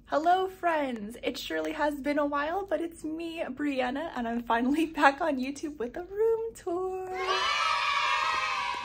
Hello friends! It surely has been a while, but it's me, Brianna, and I'm finally back on YouTube with a room tour.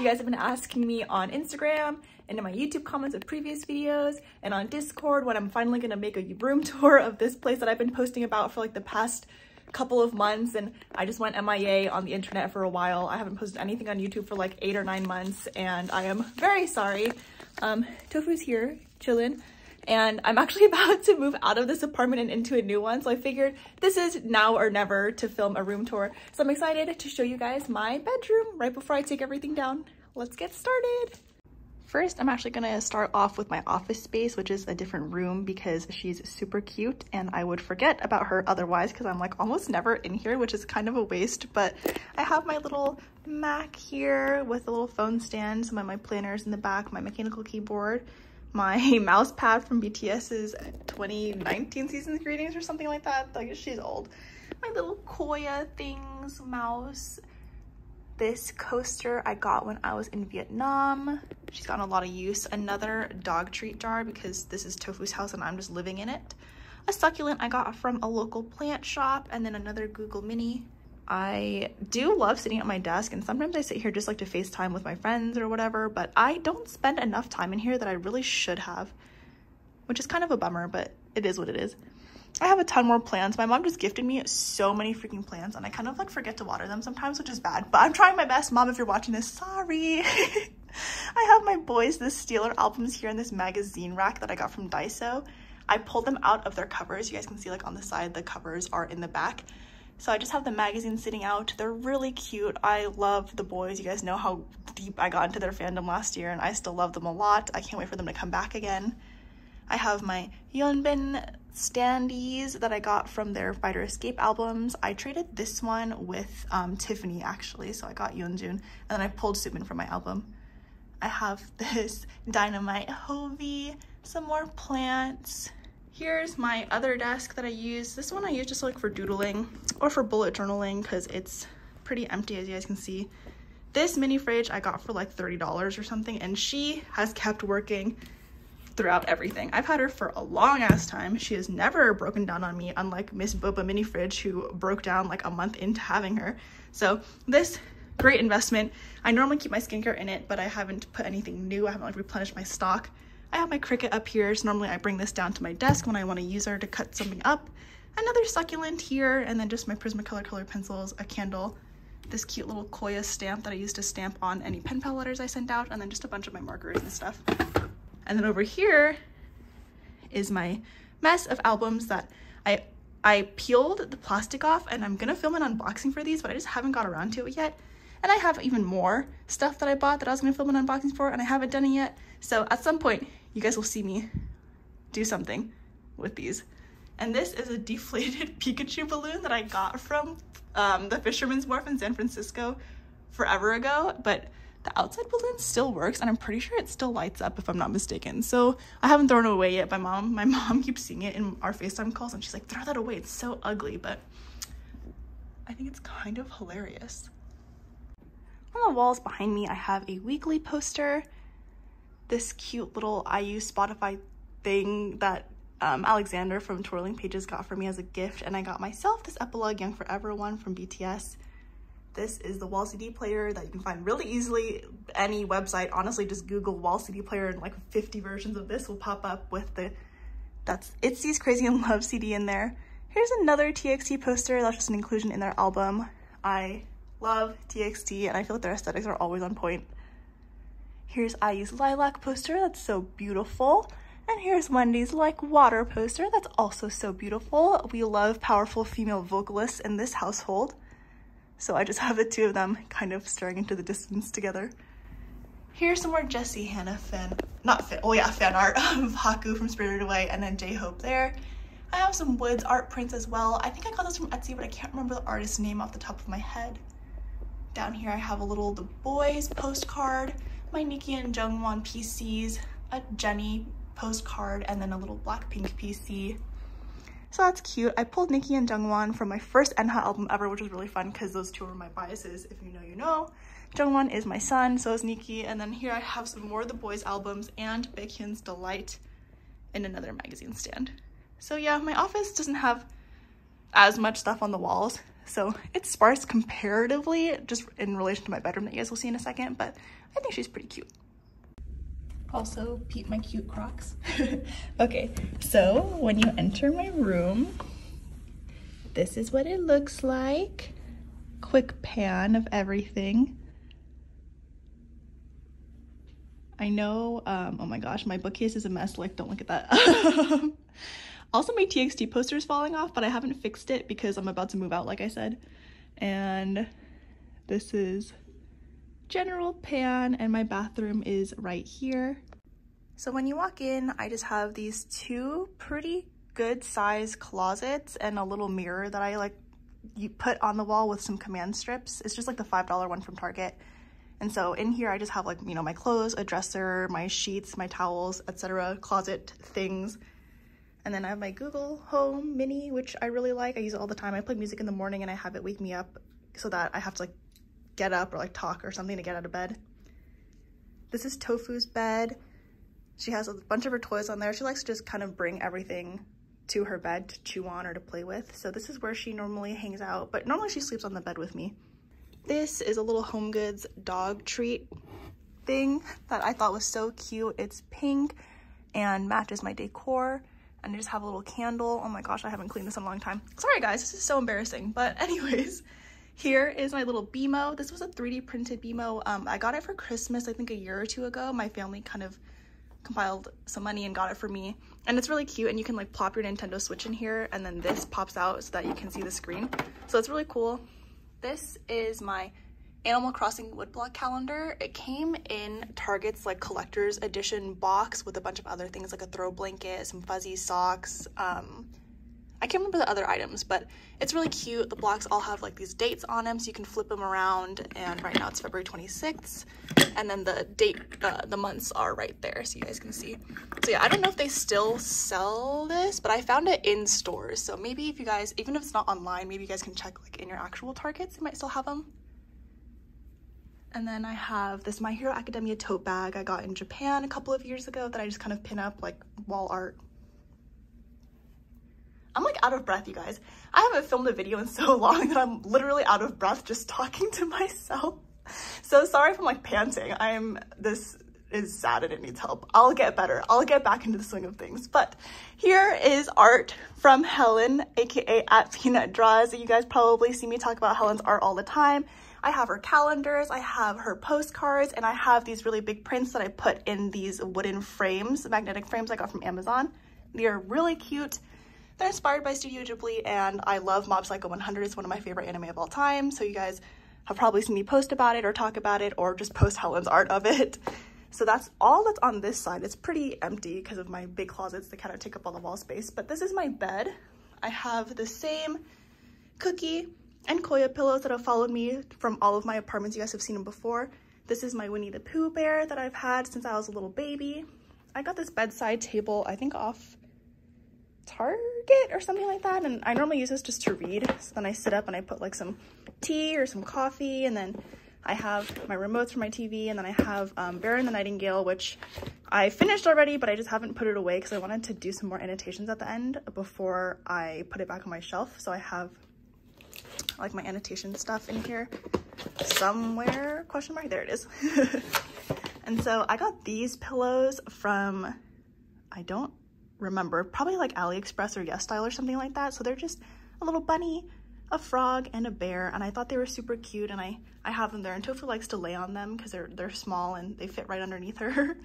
You guys have been asking me on Instagram and in my YouTube comments of previous videos and on Discord when I'm finally gonna make a room tour of this place that I've been posting about for like the past couple of months, and I just went MIA on the internet for a while. I haven't posted anything on YouTube for like 8 or 9 months and I am very sorry. Tofu's here chilling. And I'm actually about to move out of this apartment and into a new one. So I figured this is now or never to film a room tour. So I'm excited to show you guys my bedroom right before I take everything down. Let's get started. First, I'm actually gonna start off with my office space, which is a different room because she's super cute and I would forget about her otherwise because I'm like almost never in here, which is kind of a waste. But I have my little Mac here with a little phone stand, some of my planners in the back, my mechanical keyboard, my mouse pad from BTS's 2019 season's greetings or something like that. Like, she's old. My little Koya things, mouse. This coaster I got when I was in Vietnam. She's gotten a lot of use. Another dog treat jar because this is Tofu's house and I'm just living in it. A succulent I got from a local plant shop, and then another Google Mini. I do love sitting at my desk, and sometimes I sit here just like to FaceTime with my friends or whatever, but I don't spend enough time in here that I really should have, which is kind of a bummer, but it is what it is. I have a ton more plants. My mom just gifted me so many freaking plants and I kind of like forget to water them sometimes, which is bad, but I'm trying my best. Mom, if you're watching this, sorry. I have my Boys the Stealer albums here in this magazine rack that I got from Daiso. I pulled them out of their covers. You guys can see like on the side, the covers are in the back. So I just have the magazine sitting out. They're really cute. I love the Boys. You guys know how deep I got into their fandom last year and I still love them a lot. I can't wait for them to come back again. I have my Yeonbin standees that I got from their Fighter Escape albums. I traded this one with Tiffany actually, so I got Yeonjun, and then I pulled Subin from my album. I have this Dynamite Hovey, some more plants. Here's my other desk that I use. This one I use just like for doodling or for bullet journaling because it's pretty empty, as you guys can see. This mini fridge I got for like $30 or something, and she has kept working throughout everything. I've had her for a long ass time. She has never broken down on me, unlike Miss Boba mini fridge who broke down like a month into having her. So this, great investment. I normally keep my skincare in it, but I haven't put anything new. I haven't like replenished my stock. I have my Cricut up here, so normally I bring this down to my desk when I want to use her to cut something up. Another succulent here, and then just my Prismacolor color pencils, a candle, this cute little Koya stamp that I use to stamp on any pen pal letters I send out, and then just a bunch of my markers and stuff. And then over here is my mess of albums that I peeled the plastic off, and I'm gonna film an unboxing for these, but I just haven't got around to it yet. And I have even more stuff that I bought that I was gonna film an unboxing for, and I haven't done it yet. So at some point, you guys will see me do something with these. And this is a deflated Pikachu balloon that I got from the Fisherman's Wharf in San Francisco forever ago, but the outside balloon still works, and I'm pretty sure it still lights up if I'm not mistaken. So I haven't thrown it away yet. My mom keeps seeing it in our FaceTime calls and she's like, throw that away, it's so ugly, but I think it's kind of hilarious. On the walls behind me, I have a weekly poster, this cute little IU Spotify thing that Alexander from Twirling Pages got for me as a gift, and I got myself this Epilogue Young Forever one from BTS. This is the wall CD player that you can find really easily. Any website, honestly, just Google wall CD player and like 50 versions of this will pop up with that's ITZY's Crazy in Love CD in there. Here's another TXT poster. That's just an inclusion in their album. I love TXT and I feel like their aesthetics are always on point. Here's IU's Lilac poster. That's so beautiful. And here's Wendy's Like Water poster. That's also so beautiful. We love powerful female vocalists in this household. So I just have the two of them kind of staring into the distance together. Here's some more Jessie Hannah fan art of Haku from Spirited Away, and then J-Hope there. I have some Woods art prints as well. I think I got those from Etsy, but I can't remember the artist's name off the top of my head. Down here I have a little The Boys postcard, my Nicki and Jungwon PCs, a Jennie postcard, and then a little Blackpink PC. So that's cute. I pulled Nicki and Jungwon from my first ENHA album ever, which was really fun because those two were my biases. If you know, you know. Jungwon is my son, so is Nicki. And then here I have some more of the Boys albums and Baekhyun's Delight in another magazine stand. So yeah, my office doesn't have as much stuff on the walls, so it's sparse comparatively, just in relation to my bedroom that you guys will see in a second, but I think she's pretty cute. Also, peep my cute Crocs. Okay, so when you enter my room, this is what it looks like. Quick pan of everything. I know, oh my gosh, my bookcase is a mess, like don't look at that. Also, my TXT poster is falling off, but I haven't fixed it because I'm about to move out, like I said. And this is general pan, and my bathroom is right here. So when you walk in, I just have these two pretty good size closets and a little mirror that I like you put on the wall with some command strips. It's just like the $5 one from Target. And so in here I just have like, you know, my clothes, a dresser, my sheets, my towels, etc., closet things. And then I have my Google Home Mini, which I really like. I use it all the time. I play music in the morning and I have it wake me up so that I have to like get up or like talk or something to get out of bed. This is Tofu's bed. She has a bunch of her toys on there. She likes to just kind of bring everything to her bed to chew on or to play with. So this is where she normally hangs out, but normally she sleeps on the bed with me. This is a little HomeGoods dog treat thing that I thought was so cute. It's pink and matches my decor. And I just have a little candle. Oh my gosh, I haven't cleaned this in a long time. Sorry guys, this is so embarrassing. But anyways, here is my little BMO. This was a 3D printed BMO. I got it for Christmas, I think a year or two ago. My family kind of compiled some money and got it for me. And it's really cute, and you can like plop your Nintendo Switch in here, and then this pops out so that you can see the screen. So it's really cool. This is my Animal Crossing woodblock calendar. It came in Target's like collector's edition box with a bunch of other things like a throw blanket, some fuzzy socks. I can't remember the other items, but it's really cute. The blocks all have like these dates on them, so you can flip them around. And right now it's February 26th, and then the date, the months are right there, so you guys can see. So yeah, I don't know if they still sell this, but I found it in stores. So maybe if you guys, even if it's not online, maybe you guys can check like in your actual Targets, they might still have them. And then I have this My Hero Academia tote bag I got in Japan a couple of years ago that I just kind of pin up like wall art. I'm like out of breath, you guys. I haven't filmed a video in so long that I'm literally out of breath just talking to myself. So sorry if I'm like panting. This is sad and it needs help. I'll get better. I'll get back into the swing of things. But here is art from Helen, aka @PeanutDraws. You guys probably see me talk about Helen's art all the time. I have her calendars, I have her postcards, and I have these really big prints that I put in these wooden frames, magnetic frames I got from Amazon. They're really cute. They're inspired by Studio Ghibli, and I love Mob Psycho 100. It's one of my favorite anime of all time, so you guys have probably seen me post about it or talk about it or just post Helen's art of it. So that's all that's on this side. It's pretty empty because of my big closets that kind of take up all the wall space, but this is my bed. I have the same Cookie and Koya pillows that have followed me from all of my apartments. You guys have seen them before. This is my Winnie the Pooh bear that I've had since I was a little baby. I got this bedside table, I think off Target or something like that, and I normally use this just to read. So then I sit up and I put like some tea or some coffee, and then I have my remotes for my TV, and then I have Baron the Nightingale, which I finished already, but I just haven't put it away because I wanted to do some more annotations at the end before I put it back on my shelf. So I have like my annotation stuff in here somewhere, question mark, there it is. And so I got these pillows from, I don't remember, probably like AliExpress or YesStyle or something like that. So they're just a little bunny, a frog, and a bear, and I thought they were super cute, and I have them there, and Tofu likes to lay on them because they're small and they fit right underneath her.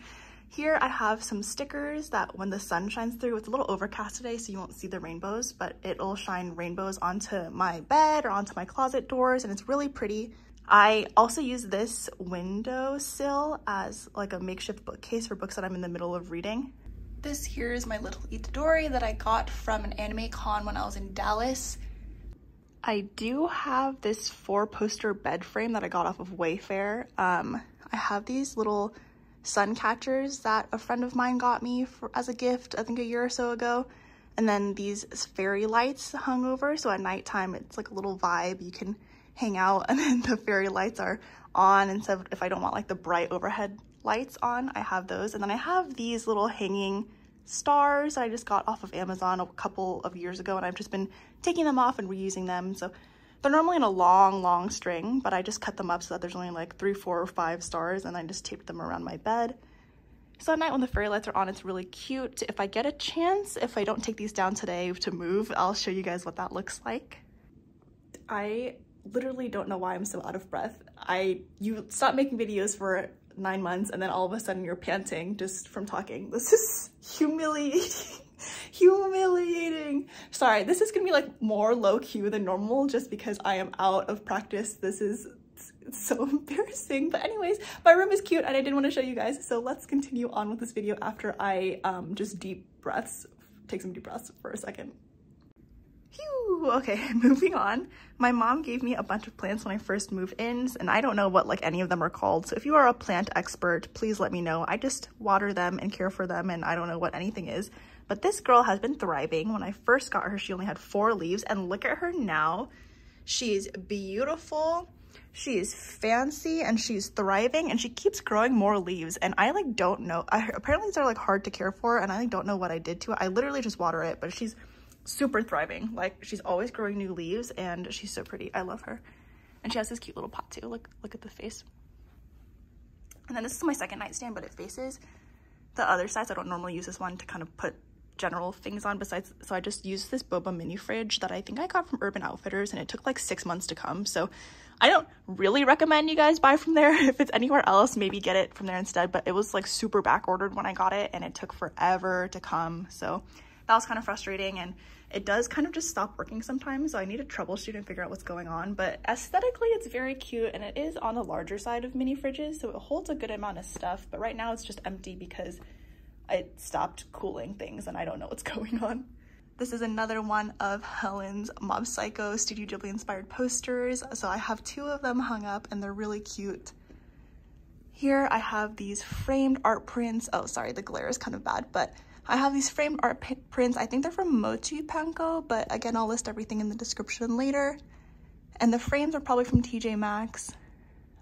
Here I have some stickers that when the sun shines through, it's a little overcast today so you won't see the rainbows, but it'll shine rainbows onto my bed or onto my closet doors, and it's really pretty. I also use this windowsill as like a makeshift bookcase for books that I'm in the middle of reading. This here is my little Itadori that I got from an anime con when I was in Dallas. I do have this 4-poster bed frame that I got off of Wayfair. I have these little sun catchers that a friend of mine got me as a gift, I think a year or so ago. And then these fairy lights hung over, so at nighttime it's like a little vibe. You can hang out and then the fairy lights are on, and so if I don't want like the bright overhead lights on, I have those. And then I have these little hanging stars that I just got off of Amazon a couple of years ago, and I've just been taking them off and reusing them. So they're normally in a long string, but I just cut them up so that there's only like 3, 4, or 5 stars, and I just taped them around my bed. So at night when the fairy lights are on, it's really cute. If I get a chance, if I don't take these down today to move, I'll show you guys what that looks like. I literally don't know why I'm so out of breath. You stop making videos for 9 months and then all of a sudden you're panting just from talking. This is humiliating. Sorry, this is gonna be like more low-key than normal just because I am out of practice. This is so embarrassing. But anyways, my room is cute and I didn't want to show you guys. So let's continue on with this video after I just take some deep breaths for a second. Phew, okay, moving on. My mom gave me a bunch of plants when I first moved in, and I don't know what like any of them are called. So if you are a plant expert, please let me know. I just water them and care for them, and I don't know what anything is. But this girl has been thriving. When I first got her, she only had 4 leaves, and look at her now. She's beautiful, she is fancy, and she's thriving, and she keeps growing more leaves. And I like don't know, apparently they're like hard to care for, and I like don't know what I did to it. I literally just water it, but she's super thriving. Like, she's always growing new leaves, and she's so pretty. I love her. And she has this cute little pot too. Look at the face. And then this is my second nightstand, but it faces the other side, so I don't normally use this one to kind of put general things on besides. So I just used this boba mini fridge that I think I got from Urban Outfitters, and it took like 6 months to come. So I don't really recommend you guys buy from there. If it's anywhere else, maybe get it from there instead. But it was like super back ordered when I got it, and it took forever to come. So that was kind of frustrating, and it does kind of just stop working sometimes, so I need to troubleshoot and figure out what's going on. But aesthetically, it's very cute, and it is on the larger side of mini fridges, so it holds a good amount of stuff. But right now it's just empty because it stopped cooling things, and I don't know what's going on. This is another one of Helen's Mob Psycho Studio Ghibli inspired posters. So I have 2 of them hung up, and they're really cute. Here I have these framed art prints. Oh, sorry, the glare is kind of bad, but I have these framed art prints. I think they're from Mochi Panko, but again, I'll list everything in the description later. And the frames are probably from TJ Maxx.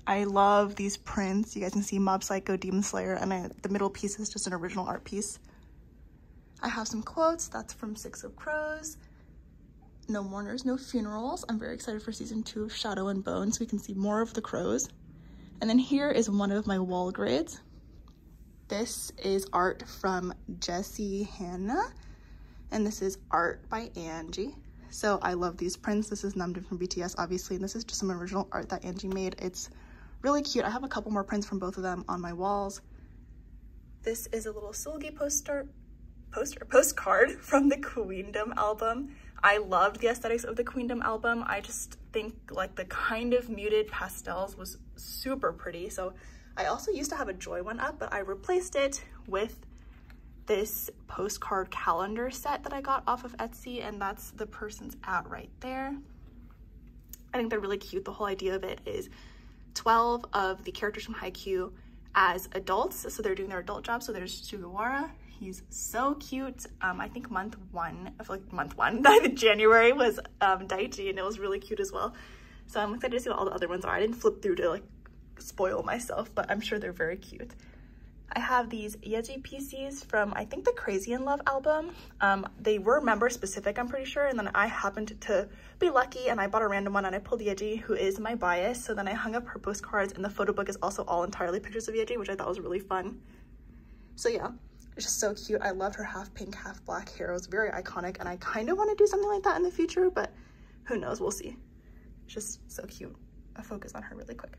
I love these prints. You guys can see Mob Psycho, Demon Slayer, and the middle piece is just an original art piece. I have some quotes. That's from Six of Crows. No mourners, no funerals. I'm very excited for season 2 of Shadow and Bone, so we can see more of the crows. And then here is one of my wall grids. This is art from Jessie Hannah, and this is art by Angie. So I love these prints. This is Namjoon from BTS, obviously, and this is just some original art that Angie made. It's really cute. I have a couple more prints from both of them on my walls. This is a little Seulgi postcard from the Queendom album. I loved the aesthetics of the Queendom album. I just think like the kind of muted pastels was super pretty. So I also used to have a Joy one up, but I replaced it with this postcard calendar set that I got off of Etsy, and that's the person's ad right there. I think they're really cute. The whole idea of it is 12 of the characters from Haikyuu as adults, so they're doing their adult job. So there's Sugawara. He's so cute. I think month 1, I feel like month 1, January was Daichi, and it was really cute as well. So I'm excited to see what all the other ones are. I didn't flip through to like spoil myself, but I'm sure they're very cute. I have these Yeji PCs from, I think, the Crazy in Love album. They were member specific, I'm pretty sure, and then I happened to be lucky and I bought a random one, and I pulled Yeji, who is my bias. So then I hung up her postcards, and the photo book is also all entirely pictures of Yeji, which I thought was really fun. So yeah, it's just so cute. I loved her half pink, half black hair. It was very iconic, and I kind of want to do something like that in the future, but who knows, we'll see. It's just so cute. I'll focus on her really quick.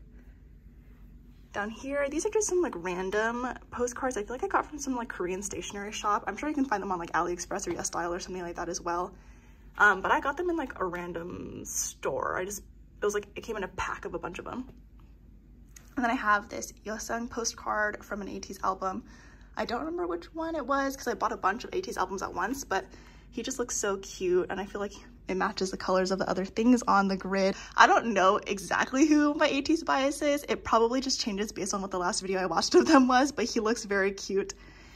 Down here, these are just some like random postcards I feel like I got from some like Korean stationery shop. I'm sure you can find them on like AliExpress or YesStyle or something like that as well. But I got them in like a random store. It came in a pack of a bunch of them. And then I have this Yeosang postcard from an ATEEZ album. I don't remember which one it was because I bought a bunch of ATEEZ albums at once, but he just looks so cute, and I feel like it matches the colors of the other things on the grid. I don't know exactly who my ATEEZ bias is. It probably just changes based on what the last video I watched of them was, but he looks very cute.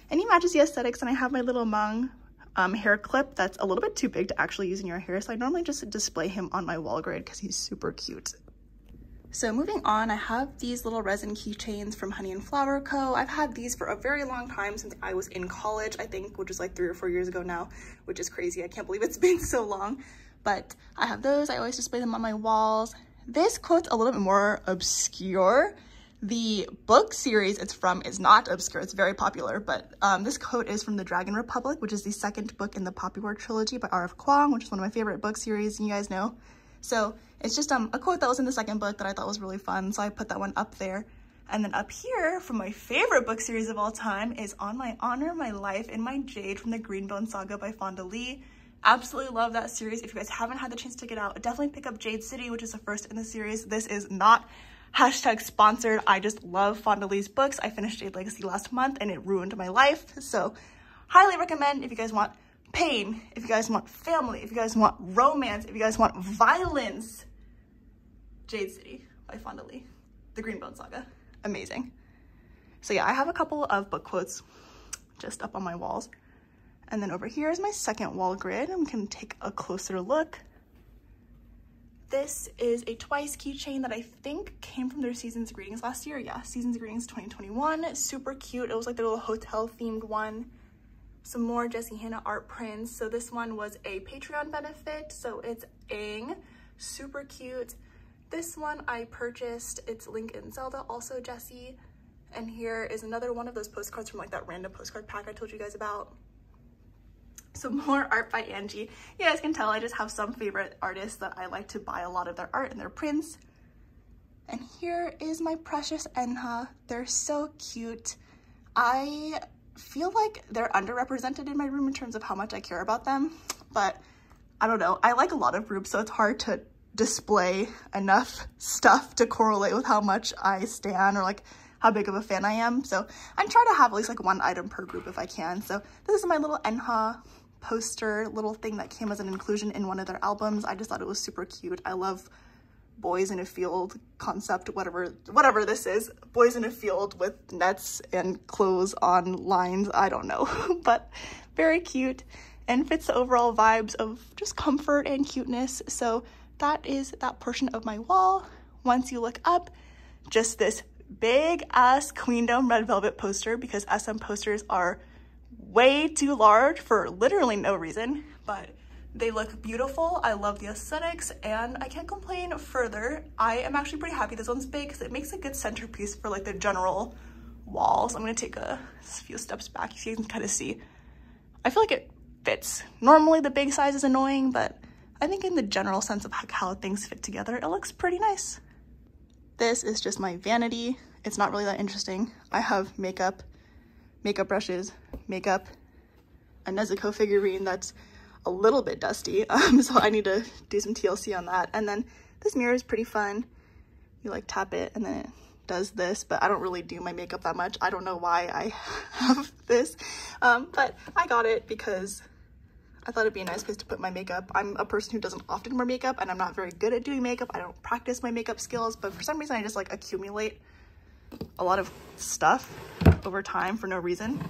And he matches the aesthetics, and I have my little Mung hair clip that's a little bit too big to actually use in your hair, so I normally just display him on my wall grid because he's super cute. So moving on, I have these little resin keychains from Honey and Flower Co. I've had these for a very long time, since I was in college, I think, which is like 3 or 4 years ago now, which is crazy. I can't believe it's been so long, but I have those. I always display them on my walls. This quote's a little bit more obscure. The book series it's from is not obscure, it's very popular, but this quote is from The Dragon Republic, which is the 2nd book in the Poppy War trilogy by R.F. Kuang, which is one of my favorite book series, you guys know. So it's just a quote that was in the 2nd book that I thought was really fun, so I put that one up there. And then up here, from my favorite book series of all time, is On My Honor, My Life, and My Jade from the Greenbone Saga by Fonda Lee. Absolutely love that series. If you guys haven't had the chance to check it out, definitely pick up Jade City, which is the first in the series. This is not #sponsored. I just love Fonda Lee's books. I finished Jade Legacy last month and it ruined my life. So highly recommend if you guys want pain, if you guys want family, if you guys want romance, if you guys want violence, Jade City by Fonda Lee, the Greenbone Saga. Amazing. So yeah, I have a couple of book quotes just up on my walls. And then over here is my second wall grid. I'm gonna take a closer look. This is a Twice keychain that I think came from their Seasons Greetings last year. Yeah, Seasons Greetings 2021. Super cute. It was like the little hotel themed one. Some more Jessie Hannah art prints. So this one was a Patreon benefit. So it's Aang, super cute. This one I purchased. It's Link and Zelda, also Jessie. And here is another one of those postcards from like that random postcard pack I told you guys about. Some more art by Angie. You guys can tell I just have some favorite artists that I like to buy a lot of their art and their prints. And here is my precious Enha. They're so cute. I feel like they're underrepresented in my room in terms of how much I care about them, but I don't know. I like a lot of groups, so it's hard to display enough stuff to correlate with how much I stan or like how big of a fan I am. So I try to have at least like 1 item per group if I can. So this is my little Enha poster little thing that came as an inclusion in one of their albums. I just thought it was super cute. I love boys in a field concept, whatever this is. Boys in a field with nets and clothes on lines, I don't know. But very cute and fits the overall vibes of just comfort and cuteness. So that is that portion of my wall. Once you look up, just this big ass Queendom red velvet poster, because SM posters are way too large for literally no reason, but they look beautiful. I love the aesthetics and I can't complain further. I am actually pretty happy this one's big because it makes a good centerpiece for like the general walls. I'm gonna take a few steps back so you can kind of see. I feel like it fits. Normally the big size is annoying, but I think in the general sense of how things fit together, it looks pretty nice. This is just my vanity. It's not really that interesting. I have makeup brushes, makeup, a Nezuko figurine that's a little bit dusty, so I need to do some TLC on that. And then this mirror is pretty fun. You like tap it and then it does this, but I don't really do my makeup that much. I don't know why I have this, but I got it because I thought it'd be a nice place to put my makeup. I'm a person who doesn't often wear makeup and I'm not very good at doing makeup. I don't practice my makeup skills, but for some reason I just like accumulate a lot of stuff over time for no reason.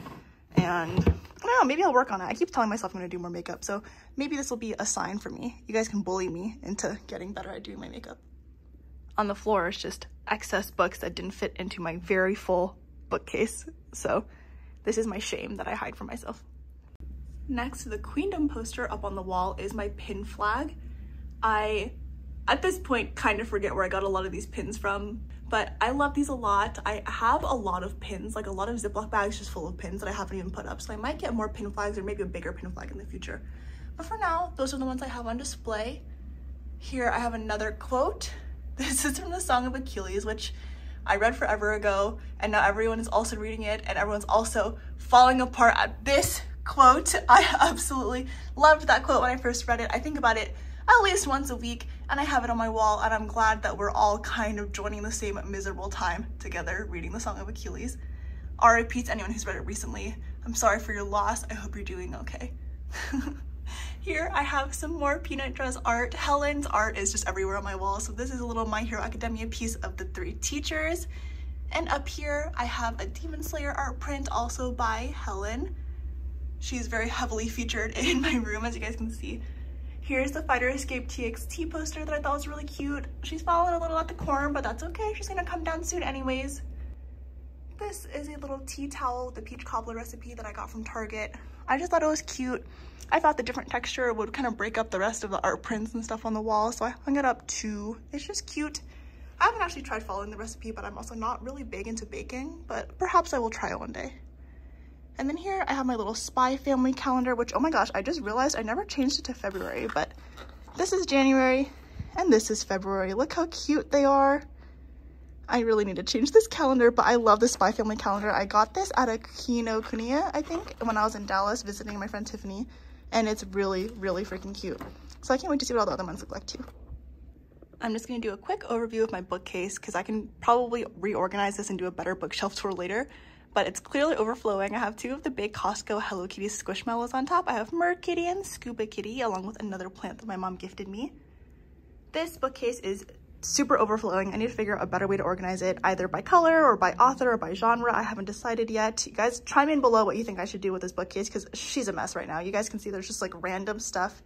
And I don't know, maybe I'll work on it. I keep telling myself I'm gonna do more makeup, so maybe this will be a sign for me. You guys can bully me into getting better at doing my makeup. On the floor is just excess books that didn't fit into my very full bookcase. So this is my shame that I hide from myself. Next to the Queendom poster up on the wall is my pin flag. I, at this point, kind of forget where I got a lot of these pins from, but I love these a lot. I have a lot of pins, like a lot of Ziploc bags just full of pins that I haven't even put up, so I might get more pin flags or maybe a bigger pin flag in the future. But for now, those are the ones I have on display. Here I have another quote. This is from the Song of Achilles, which I read forever ago, and now everyone is also reading it, and everyone's also falling apart at this quote. I absolutely loved that quote when I first read it. I think about it at least once a week, and I have it on my wall, and I'm glad that we're all kind of joining the same miserable time together reading the Song of Achilles. RIP to anyone who's read it recently. I'm sorry for your loss. I hope you're doing okay. Here I have some more Peanut Dress art. Helen's art is just everywhere on my wall, so this is a little My Hero Academia piece of the 3 teachers. And up here I have a Demon Slayer art print also by Helen. She's very heavily featured in my room, as you guys can see. Here's the Fighter Escape TXT poster that I thought was really cute. She's falling a little at the corner, but that's okay. She's gonna come down soon anyways. This is a little tea towel with the peach cobbler recipe that I got from Target. I just thought it was cute. I thought the different texture would kind of break up the rest of the art prints and stuff on the wall, so I hung it up too. It's just cute. I haven't actually tried following the recipe, but I'm also not really big into baking, but perhaps I will try it one day. And then here I have my little Spy Family calendar, which, oh my gosh, I just realized I never changed it to February, but this is January and this is February. Look how cute they are. I really need to change this calendar, but I love the Spy Family calendar. I got this at a Kinokuniya, I think, when I was in Dallas visiting my friend Tiffany, and it's really, really freaking cute. So I can't wait to see what all the other ones look like too. I'm just gonna do a quick overview of my bookcase because I can probably reorganize this and do a better bookshelf tour later, but it's clearly overflowing. I have two of the big Costco Hello Kitty Squishmallows on top. I have Merkitty and Scuba Kitty, along with another plant that my mom gifted me. This bookcase is super overflowing. I need to figure out a better way to organize it, either by color or by author or by genre. I haven't decided yet. You guys chime in below what you think I should do with this bookcase because she's a mess right now. You guys can see there's just like random stuff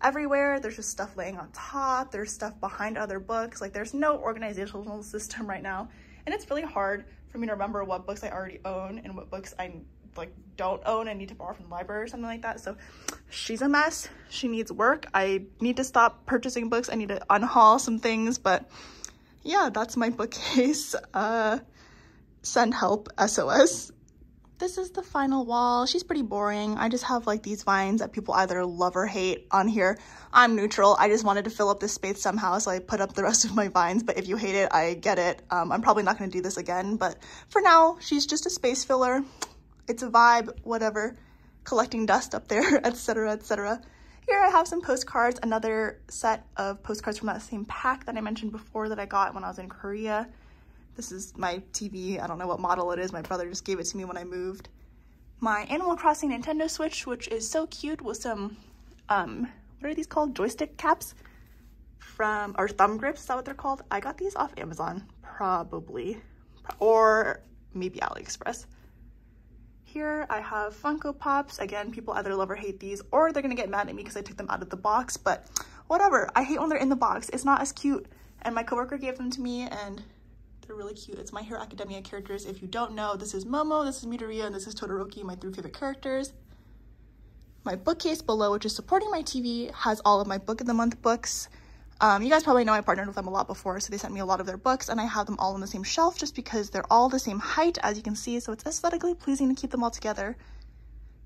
everywhere. There's just stuff laying on top. There's stuff behind other books. Like there's no organizational system right now. And it's really hard for me to remember what books I already own and what books I like don't own and need to borrow from the library or something like that. So she's a mess. She needs work. I need to stop purchasing books. I need to unhaul some things, but yeah, that's my bookcase. Send help, SOS. This is the final wall. She's pretty boring. I just have like these vines that people either love or hate on here. I'm neutral. I just wanted to fill up this space somehow, so I put up the rest of my vines, but if you hate it, I get it. I'm probably not gonna do this again, but for now, she's just a space filler. It's a vibe, whatever, collecting dust up there, etc., etc. Here I have some postcards, another set of postcards from that same pack that I mentioned before that I got when I was in Korea. This is my TV. I don't know what model it is. My brother just gave it to me when I moved. My Animal Crossing Nintendo Switch, which is so cute with some, what are these called? Joystick caps from, or thumb grips, is that what they're called? I got these off Amazon, probably, or maybe AliExpress. Here I have Funko Pops. Again, people either love or hate these, or they're gonna get mad at me because I took them out of the box, but whatever. I hate when they're in the box. It's not as cute. And my coworker gave them to me and they're really cute. It's My Hero Academia characters. If you don't know, this is Momo, this is Midoriya, and this is Todoroki, my 3 favorite characters. My bookcase below, which is supporting my TV, has all of my Book of the Month books. You guys probably know I partnered with them a lot before, so they sent me a lot of their books, and I have them all on the same shelf just because they're all the same height, as you can see, so it's aesthetically pleasing to keep them all together.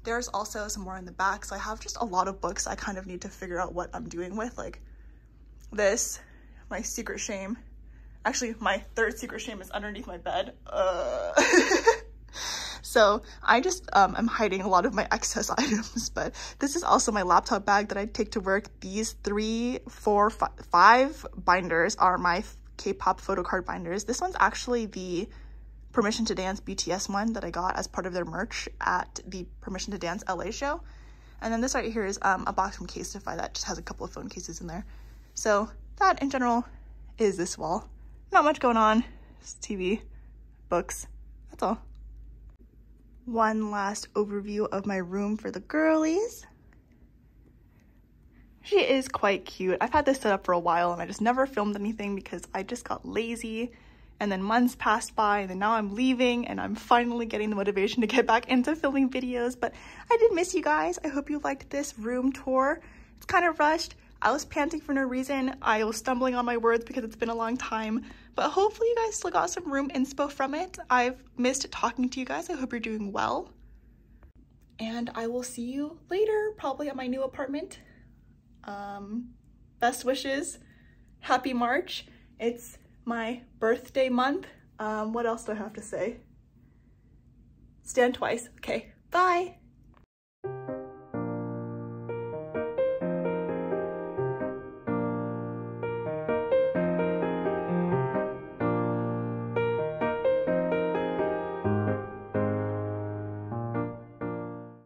There's also some more in the back, so I have just a lot of books I kind of need to figure out what I'm doing with, like this, my secret shame. Actually, my third secret shame is underneath my bed. So I just am hiding a lot of my excess items, but this is also my laptop bag that I take to work. These 3, 4, 5 binders are my K-pop photo card binders. This one's actually the Permission to Dance BTS one that I got as part of their merch at the Permission to Dance LA show. And then this right here is a box from Casetify that just has a couple of phone cases in there. So that in general is this wall. Not much going on, just TV, books, that's all. One last overview of my room for the girlies. She is quite cute. I've had this set up for a while and I just never filmed anything because I just got lazy, and then months passed by and then now I'm leaving and I'm finally getting the motivation to get back into filming videos. But I did miss you guys. I hope you liked this room tour. It's kind of rushed. I was panting for no reason. I was stumbling on my words because it's been a long time, but hopefully you guys still got some room inspo from it. I've missed talking to you guys. I hope you're doing well. And I will see you later, probably at my new apartment. Best wishes. Happy March. It's my birthday month. What else do I have to say? Stand twice. Okay, bye.